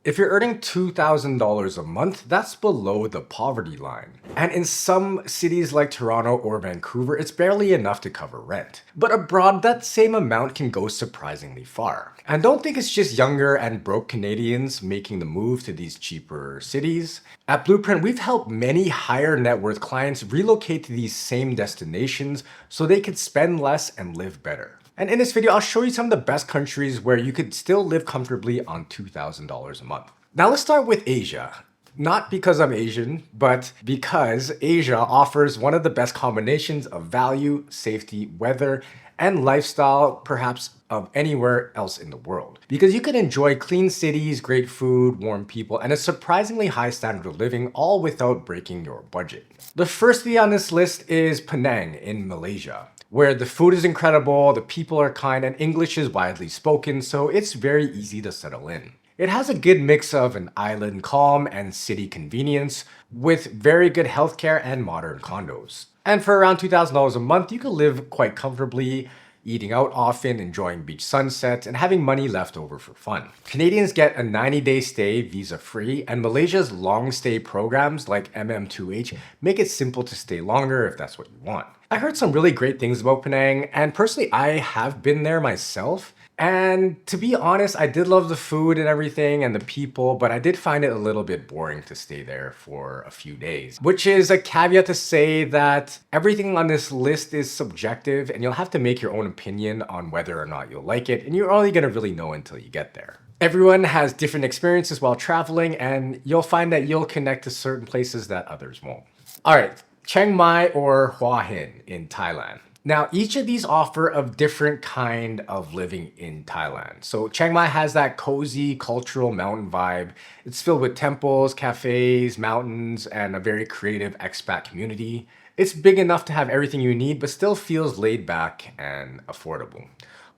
If you're earning $2,000 a month, that's below the poverty line. And in some cities like Toronto or Vancouver, it's barely enough to cover rent. But abroad, that same amount can go surprisingly far. And don't think it's just younger and broke Canadians making the move to these cheaper cities. At Blueprint, we've helped many higher net worth clients relocate to these same destinations so they could spend less and live better. And in this video, I'll show you some of the best countries where you could still live comfortably on $2,000 a month. Now let's start with Asia. Not because I'm Asian, but because Asia offers one of the best combinations of value, safety, weather, and lifestyle perhaps of anywhere else in the world. Because you can enjoy clean cities, great food, warm people, and a surprisingly high standard of living all without breaking your budget. The first city on this list is Penang in Malaysia, where the food is incredible, the people are kind, and English is widely spoken, so it's very easy to settle in. It has a good mix of an island calm and city convenience, with very good healthcare and modern condos. And for around $2,000 a month, you can live quite comfortably, eating out often, enjoying beach sunsets, and having money left over for fun. Canadians get a 90-day stay visa-free, and Malaysia's long stay programs like MM2H make it simple to stay longer if that's what you want. I heard some really great things about Penang, and personally I have been there myself. And to be honest, I did love the food and everything and the people, but I did find it a little bit boring to stay there for a few days. Which is a caveat to say that everything on this list is subjective and you'll have to make your own opinion on whether or not you'll like it, and you're only gonna really know until you get there. Everyone has different experiences while traveling, and you'll find that you'll connect to certain places that others won't. All right, Chiang Mai or Hua Hin in Thailand. Now, each of these offer a different kind of living in Thailand. So Chiang Mai has that cozy cultural mountain vibe. It's filled with temples, cafes, mountains, and a very creative expat community. It's big enough to have everything you need, but still feels laid back and affordable.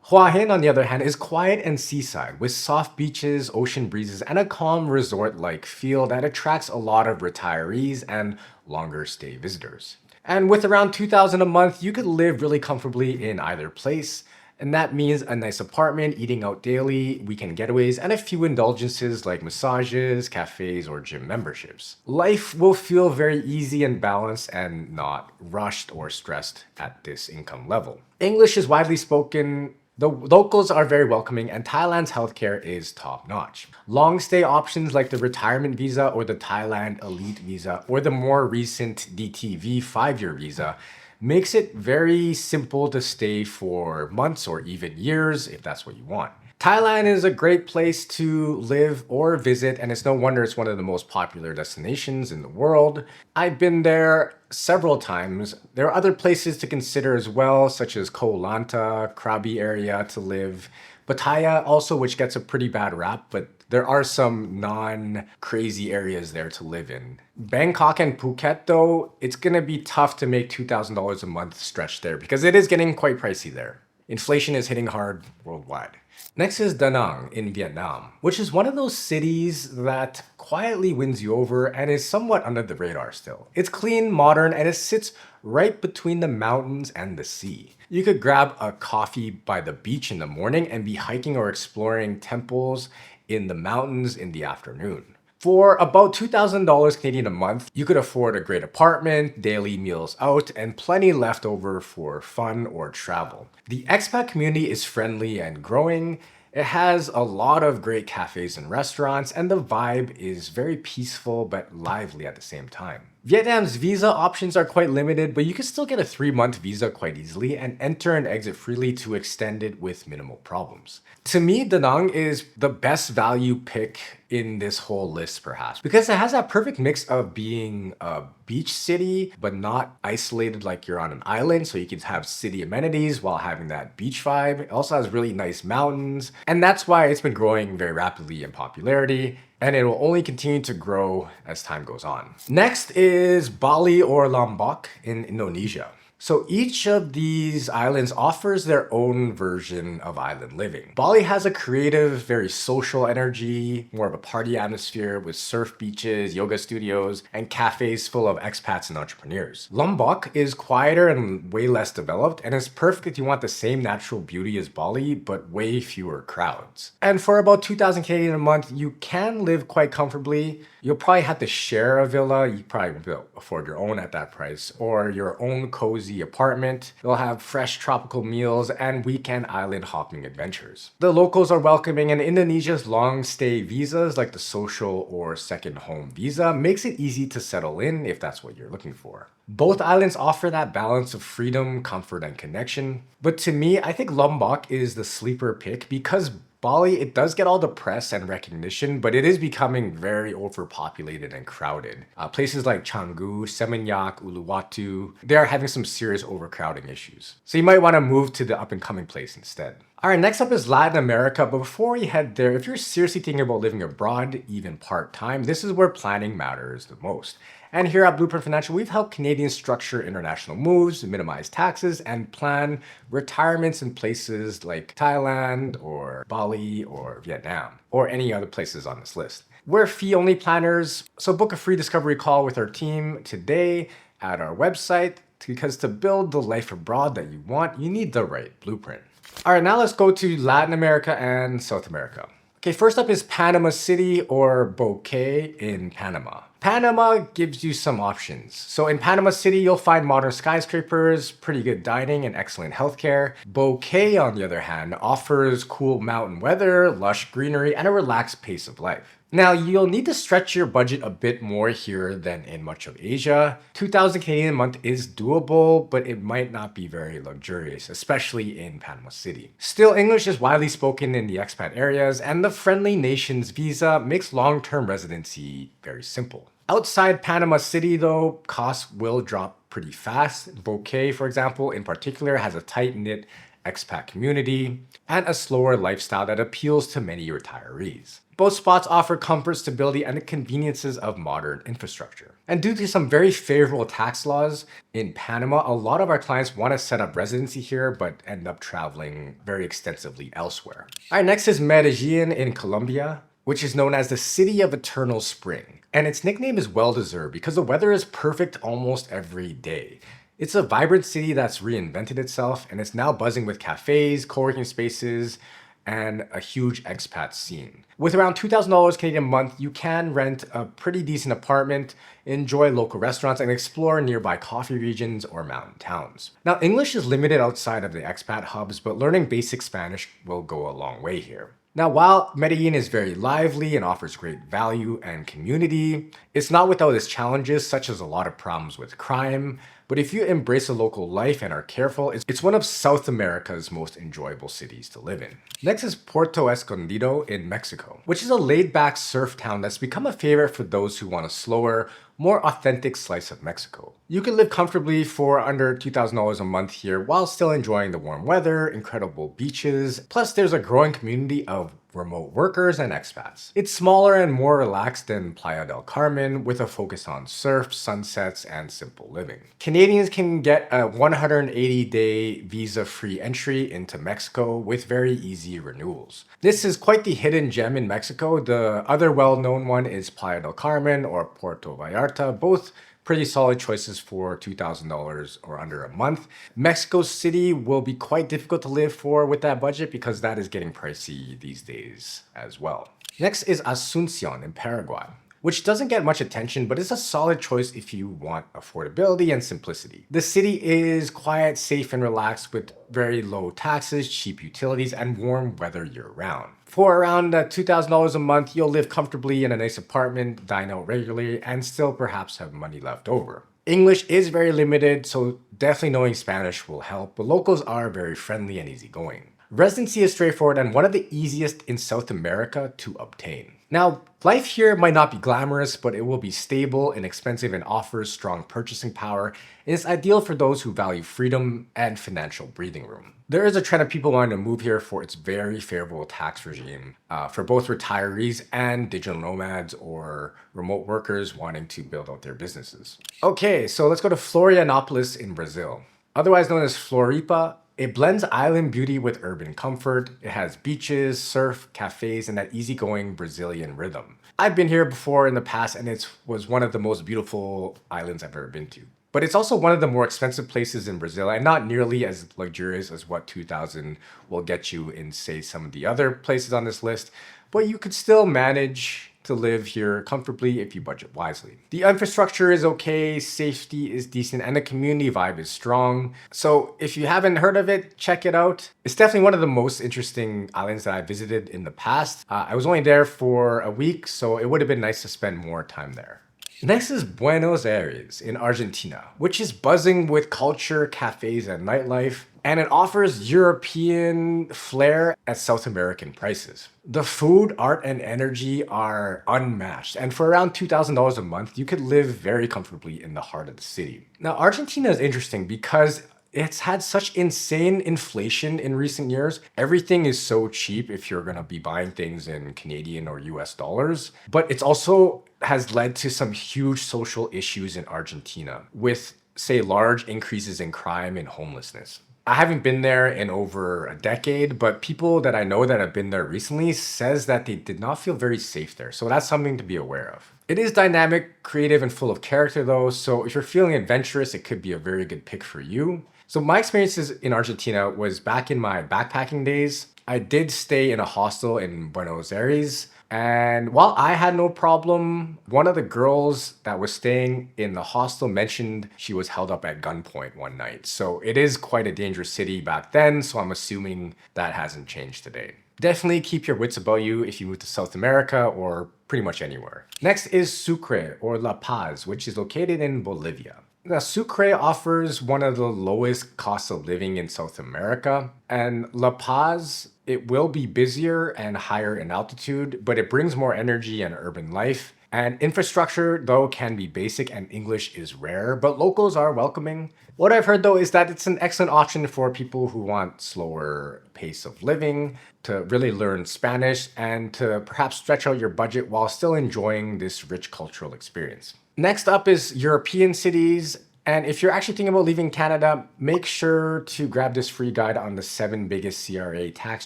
Hua Hin, on the other hand, is quiet and seaside, with soft beaches, ocean breezes, and a calm resort-like feel that attracts a lot of retirees and longer stay visitors. And with around $2,000 a month, you could live really comfortably in either place. And that means a nice apartment, eating out daily, weekend getaways, and a few indulgences like massages, cafes, or gym memberships. Life will feel very easy and balanced and not rushed or stressed at this income level. English is widely spoken. The locals are very welcoming, and Thailand's healthcare is top-notch. Long stay options like the retirement visa or the Thailand Elite visa or the more recent DTV 5-year visa makes it very simple to stay for months or even years if that's what you want. Thailand is a great place to live or visit, and it's no wonder it's one of the most popular destinations in the world. I've been there several times. There are other places to consider as well, such as Koh Lanta, Krabi area to live. Pattaya also, which gets a pretty bad rap, but there are some non-crazy areas there to live in. Bangkok and Phuket though, it's gonna be tough to make $2,000 a month stretch there because it is getting quite pricey there. Inflation is hitting hard worldwide. Next is Da Nang in Vietnam, which is one of those cities that quietly wins you over and is somewhat under the radar still. It's clean, modern, and it sits right between the mountains and the sea. You could grab a coffee by the beach in the morning and be hiking or exploring temples in the mountains in the afternoon. For about $2,000 Canadian a month, you could afford a great apartment, daily meals out, and plenty left over for fun or travel. The expat community is friendly and growing. It has a lot of great cafes and restaurants, and the vibe is very peaceful but lively at the same time. Vietnam's visa options are quite limited, but you can still get a 3-month visa quite easily and enter and exit freely to extend it with minimal problems. To me, Da Nang is the best value pick in this whole list perhaps, because it has that perfect mix of being a beach city, but not isolated like you're on an island, so you can have city amenities while having that beach vibe. It also has really nice mountains, and that's why it's been growing very rapidly in popularity, and it will only continue to grow as time goes on. Next is Bali or Lombok in Indonesia. So each of these islands offers their own version of island living. Bali has a creative, very social energy, more of a party atmosphere with surf beaches, yoga studios, and cafes full of expats and entrepreneurs. Lombok is quieter and way less developed, and is perfect if you want the same natural beauty as Bali, but way fewer crowds. And for about 2,000 Canadian a month, you can live quite comfortably. You'll probably have to share a villa. You probably won't be able to afford your own at that price, or your own cozy apartment. You'll have fresh tropical meals and weekend island hopping adventures. The locals are welcoming, and Indonesia's long stay visas, like the social or second home visa, makes it easy to settle in if that's what you're looking for. Both islands offer that balance of freedom, comfort, and connection. But to me, I think Lombok is the sleeper pick because Bali, it does get all the press and recognition, but it is becoming very overpopulated and crowded. Places like Canggu, Seminyak, Uluwatu, they are having some serious overcrowding issues. So you might want to move to the up-and-coming place instead. Alright, next up is Latin America, but before we head there, if you're seriously thinking about living abroad, even part-time, this is where planning matters the most. And here at Blueprint Financial, we've helped Canadians structure international moves, minimize taxes, and plan retirements in places like Thailand or Bali or Vietnam, or any other places on this list. We're fee-only planners, so book a free discovery call with our team today at our website, because to build the life abroad that you want, you need the right blueprint. Alright, now let's go to Latin America and South America. Okay, first up is Panama City or Bokeh in Panama. Panama gives you some options. So in Panama City, you'll find modern skyscrapers, pretty good dining, and excellent healthcare. Bokeh, on the other hand, offers cool mountain weather, lush greenery, and a relaxed pace of life. Now, you'll need to stretch your budget a bit more here than in much of Asia. 2,000 Canadian a month is doable, but it might not be very luxurious, especially in Panama City. Still, English is widely spoken in the expat areas, and the Friendly Nations visa makes long-term residency very simple. Outside Panama City, though, costs will drop pretty fast. Bokeh, for example, in particular, has a tight-knit expat community and a slower lifestyle that appeals to many retirees. Both spots offer comfort, stability, and the conveniences of modern infrastructure. And due to some very favorable tax laws in Panama, a lot of our clients want to set up residency here but end up traveling very extensively elsewhere. All right, next is Medellin in Colombia, which is known as the City of Eternal Spring. And its nickname is well-deserved because the weather is perfect almost every day. It's a vibrant city that's reinvented itself, and it's now buzzing with cafes, co-working spaces, and a huge expat scene. With around $2,000 Canadian a month, you can rent a pretty decent apartment, enjoy local restaurants, and explore nearby coffee regions or mountain towns. Now, English is limited outside of the expat hubs, but learning basic Spanish will go a long way here. Now, while Medellin is very lively and offers great value and community, it's not without its challenges, such as a lot of problems with crime. But if you embrace a local life and are careful, it's one of South America's most enjoyable cities to live in. Next is Puerto Escondido in Mexico, which is a laid-back surf town that's become a favorite for those who want a slower, more authentic slice of Mexico. You can live comfortably for under $2,000 a month here while still enjoying the warm weather, incredible beaches, plus there's a growing community of remote workers and expats. It's smaller and more relaxed than Playa del Carmen, with a focus on surf, sunsets, and simple living. Canadians can get a 180-day visa-free entry into Mexico with very easy renewals. This is quite the hidden gem in Mexico. The other well-known one is Playa del Carmen or Puerto Vallarta, both pretty solid choices for $2,000 or under a month. Mexico City will be quite difficult to live for with that budget because that is getting pricey these days as well. Next is Asuncion in Paraguay, which doesn't get much attention, but is a solid choice if you want affordability and simplicity. The city is quiet, safe, and relaxed with very low taxes, cheap utilities, and warm weather year-round. For around $2,000 a month, you'll live comfortably in a nice apartment, dine out regularly, and still perhaps have money left over. English is very limited, so definitely knowing Spanish will help, but locals are very friendly and easygoing. Residency is straightforward and one of the easiest in South America to obtain. Now, life here might not be glamorous, but it will be stable, inexpensive, and offers strong purchasing power. It is ideal for those who value freedom and financial breathing room. There is a trend of people wanting to move here for its very favorable tax regime for both retirees and digital nomads or remote workers wanting to build out their businesses. Okay, so let's go to Florianopolis in Brazil. Otherwise known as Floripa. It blends island beauty with urban comfort. It has beaches, surf, cafes, and that easygoing Brazilian rhythm. I've been here before in the past and it was one of the most beautiful islands I've ever been to. But it's also one of the more expensive places in Brazil and not nearly as luxurious as what 2000 will get you in, say, some of the other places on this list. But you could still manage to live here comfortably if you budget wisely. The infrastructure is okay, safety is decent, and the community vibe is strong. So if you haven't heard of it, check it out. It's definitely one of the most interesting islands that I visited in the past. I was only there for a week, so it would have been nice to spend more time there. Next is Buenos Aires in Argentina, which is buzzing with culture, cafes, and nightlife, and it offers European flair at South American prices. The food, art, and energy are unmatched, and for around $2,000 a month, you could live very comfortably in the heart of the city. Now, Argentina is interesting because it's had such insane inflation in recent years. Everything is so cheap if you're gonna be buying things in Canadian or US dollars. But it's also has led to some huge social issues in Argentina with, say, large increases in crime and homelessness. I haven't been there in over a decade, but people that I know that have been there recently says that they did not feel very safe there. So that's something to be aware of. It is dynamic, creative, and full of character though. So if you're feeling adventurous, it could be a very good pick for you. So my experiences in Argentina was back in my backpacking days. I did stay in a hostel in Buenos Aires. And while I had no problem, one of the girls that was staying in the hostel mentioned she was held up at gunpoint one night. So it is quite a dangerous city back then, so I'm assuming that hasn't changed today. Definitely keep your wits about you if you move to South America or pretty much anywhere. Next is Sucre or La Paz, which is located in Bolivia. Now, Sucre offers one of the lowest costs of living in South America, and La Paz, it will be busier and higher in altitude, but it brings more energy and urban life. And infrastructure, though, can be basic and English is rare, but locals are welcoming. What I've heard, though, is that it's an excellent option for people who want slower pace of living, to really learn Spanish, and to perhaps stretch out your budget while still enjoying this rich cultural experience. Next up is European cities. And if you're actually thinking about leaving Canada, make sure to grab this free guide on the 7 biggest CRA tax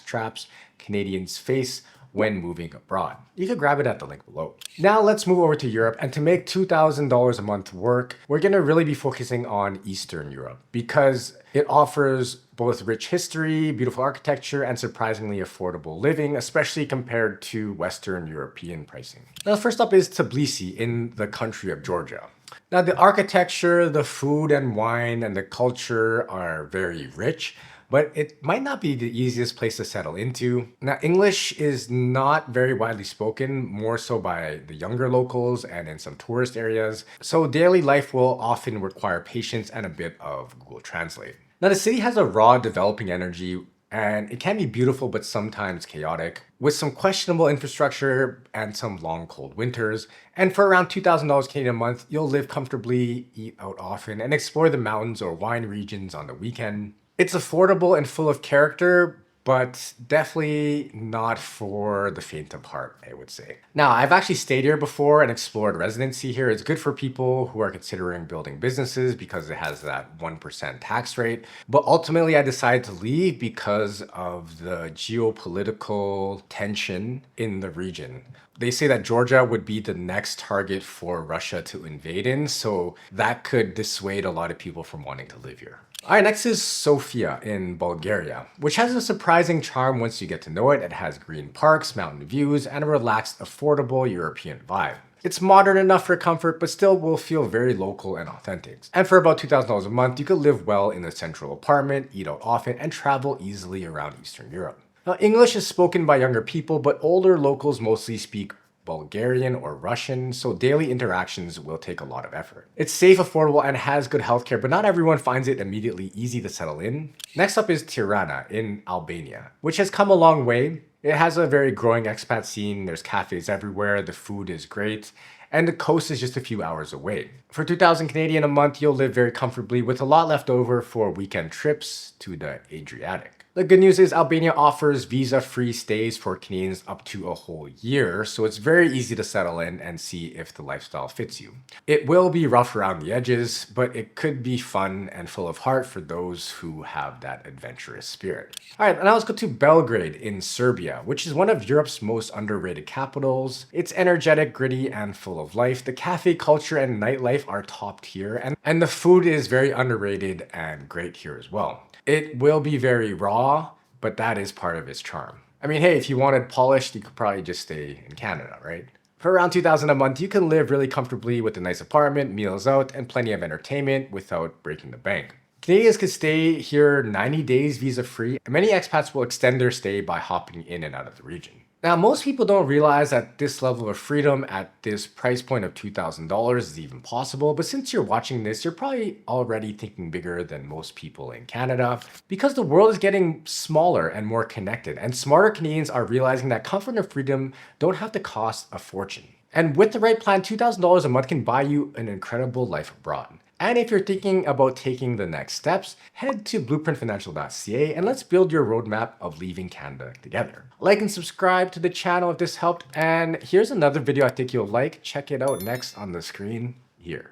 traps Canadians face when moving abroad. You can grab it at the link below. Now let's move over to Europe, and to make $2,000 a month work, we're gonna really be focusing on Eastern Europe because it offers both rich history, beautiful architecture, and surprisingly affordable living, especially compared to Western European pricing. Now first up is Tbilisi in the country of Georgia. Now the architecture, the food and wine, and the culture are very rich, but it might not be the easiest place to settle into. Now, English is not very widely spoken, more so by the younger locals and in some tourist areas. So daily life will often require patience and a bit of Google Translate. Now, the city has a raw developing energy, and it can be beautiful, but sometimes chaotic, with some questionable infrastructure and some long, cold winters. And for around $2,000 Canadian a month, you'll live comfortably, eat out often, and explore the mountains or wine regions on the weekend. It's affordable and full of character, but definitely not for the faint of heart, I would say. Now, I've actually stayed here before and explored residency here. It's good for people who are considering building businesses because it has that 1% tax rate. But ultimately, I decided to leave because of the geopolitical tension in the region. They say that Georgia would be the next target for Russia to invade in, so that could dissuade a lot of people from wanting to live here. All right, next is Sofia in Bulgaria, which has a surprising charm once you get to know it. It has green parks, mountain views, and a relaxed, affordable European vibe. It's modern enough for comfort, but still will feel very local and authentic. And for about $2,000 a month, you could live well in a central apartment, eat out often, and travel easily around Eastern Europe. Now, English is spoken by younger people, but older locals mostly speak Bulgarian or Russian, so daily interactions will take a lot of effort. It's safe, affordable, and has good healthcare, but not everyone finds it immediately easy to settle in. Next up is Tirana in Albania, which has come a long way. It has a very growing expat scene, there's cafes everywhere, the food is great, and the coast is just a few hours away. For 2,000 Canadian a month, you'll live very comfortably with a lot left over for weekend trips to the Adriatic. The good news is Albania offers visa-free stays for Canadians up to a whole year, so it's very easy to settle in and see if the lifestyle fits you. It will be rough around the edges, but it could be fun and full of heart for those who have that adventurous spirit. All right, now let's go to Belgrade in Serbia, which is one of Europe's most underrated capitals. It's energetic, gritty, and full of life. The cafe culture and nightlife are top tier, and the food is very underrated and great here as well. It will be very raw, but that is part of its charm. I mean, hey, if you wanted polished, you could probably just stay in Canada, right? For around $2,000 a month, you can live really comfortably with a nice apartment, meals out, and plenty of entertainment without breaking the bank. Canadians can stay here 90 days visa-free, and many expats will extend their stay by hopping in and out of the region. Now, most people don't realize that this level of freedom at this price point of $2,000 is even possible, but since you're watching this, you're probably already thinking bigger than most people in Canada, because the world is getting smaller and more connected, and smarter Canadians are realizing that comfort and freedom don't have to cost a fortune. And with the right plan, $2,000 a month can buy you an incredible life abroad. And if you're thinking about taking the next steps, head to blueprintfinancial.ca and let's build your roadmap of leaving Canada together. Like and subscribe to the channel if this helped, and here's another video I think you'll like. Check it out next on the screen here.